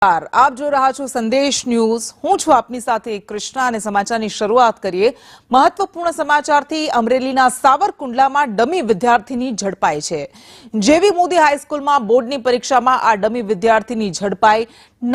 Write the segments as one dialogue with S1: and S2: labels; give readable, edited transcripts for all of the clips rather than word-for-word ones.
S1: આપ જો રહ્યા છો સંદેશ ન્યૂઝ। હું છું આપની સાથે કૃષ્ણા અને સમાચારની શરૂઆત કરીએ। મહત્વપૂર્ણ સમાચારથી અમરેલીના સાવરકુંડલામાં ડમી વિદ્યાર્થીની ઝડપાઈ છે। જેવી મોદી હાઈસ્કૂલમાં બોર્ડની પરીક્ષામાં આ ડમી વિદ્યાર્થીની ઝડપાઈ।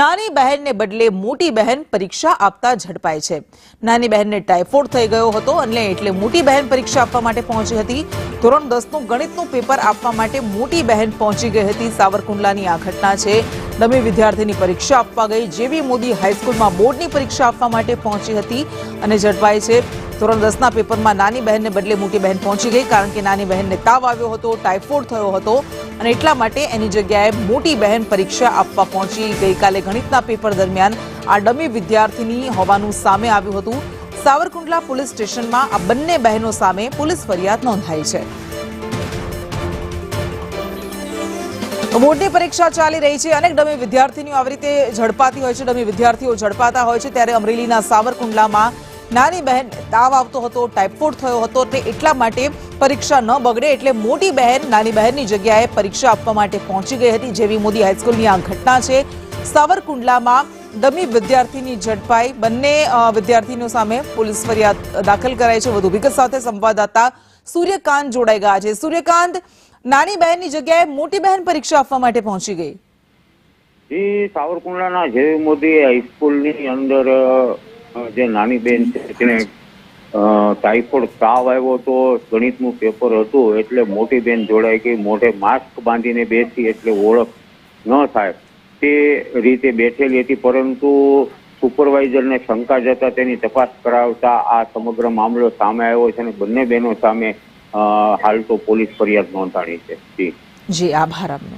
S1: નાની બહેનને બદલે મોટી બહેન પરીક્ષા આપતા ઝડપાઈ છે। નાની બહેનને ટાઇફોઇડ થઈ ગયો હતો અને એટલે મોટી બહેન પરીક્ષા આપવા માટે પહોંચી હતી। ધોરણ 10નું ગણિતનું પેપર આપવા માટે મોટી બહેન પહોંચી ગઈ હતી। સાવરકુંડલાની આ ઘટના છે। ડમી વિદ્યાર્થીની પરીક્ષા આપવા ગઈ જેવી મોદી હાઈસ્કૂલમાં બોર્ડની પરીક્ષા આપવા માટે પહોંચી હતી અને ઝડપાઈ છે। ધોરણ 10ના પેપરમાં નાની બહેનને બદલે મોટી બહેન પહોંચી ગઈ કારણ કે નાની બહેનને તાવ આવ્યો હતો, ટાઇફોઇડ થયો હતો અને એટલા માટે એની જગ્યાએ મોટી બહેન પરીક્ષા આપવા પહોંચી। ગઈકાલે ગણિતના પેપર દરમિયાન આ ડમી વિદ્યાર્થીની હોવાનું સામે આવ્યું હતું। સાવરકુંડલા પોલીસ સ્ટેશનમાં આ બંને બહેનો સામે પોલીસ ફરિયાદ નોંધાઈ છે। બોર્ડની પરીક્ષા ચાલી રહી છે। અનેક ડમી વિદ્યાર્થીનીઓ આવી રીતે ઝડપાતી હોય છે, ડમી વિદ્યાર્થીઓ ઝડપાતા હોય છે। ત્યારે અમરેલીના સાવરકુંડલામાં નાની બહેન તાવ આવતો હતો, ટાઇફોઇડ થયો હતો તે એટલા માટે પરીક્ષા ન બગડે એટલે મોટી બહેન નાની બહેનની જગ્યાએ પરીક્ષા આપવા માટે પહોંચી ગઈ હતી। જેવી મોદી હાઈસ્કૂલની આ ઘટના છે। સાવરકુંડલામાં ડમી વિદ્યાર્થીની ઝડપાઈ। બંને વિદ્યાર્થીનીઓ સામે પોલીસ ફરિયાદ દાખલ કરાઈ છે। વધુ વિગત સાથે સંવાદદાતા સૂર્યકાંત જોડાઈ ગયા છે। સૂર્યકાંત, નાની બહેનની જગ્યાએ મોટી બહેન પરીક્ષા આપવા માટે પહોંચી ગઈ।
S2: જી, સાવરકુંડલાના જેવી મોદી હાઈસ્કૂલની અંદર જે નાની બેન છે તેને ટાઇફોઇડ તાવ આવ્યો હતો, ગણિતનું પેપર હતું એટલે મોટી બેન જોડાઈ ગઈ। મોઢે માસ્ક બાંધીને બેસી એટલે ઓળખ ન થાય તે રીતે બેઠેલી હતી, પરંતુ સુપરવાઇઝરને શંકા જતા તેની તપાસ કરાવતા આ સમગ્ર મામલો સામે આવ્યો છે અને બંને બહેનો સામે હાલ તો પોલીસ ફરિયાદ નોંધાણી છે।
S1: જી, આભાર આપનો।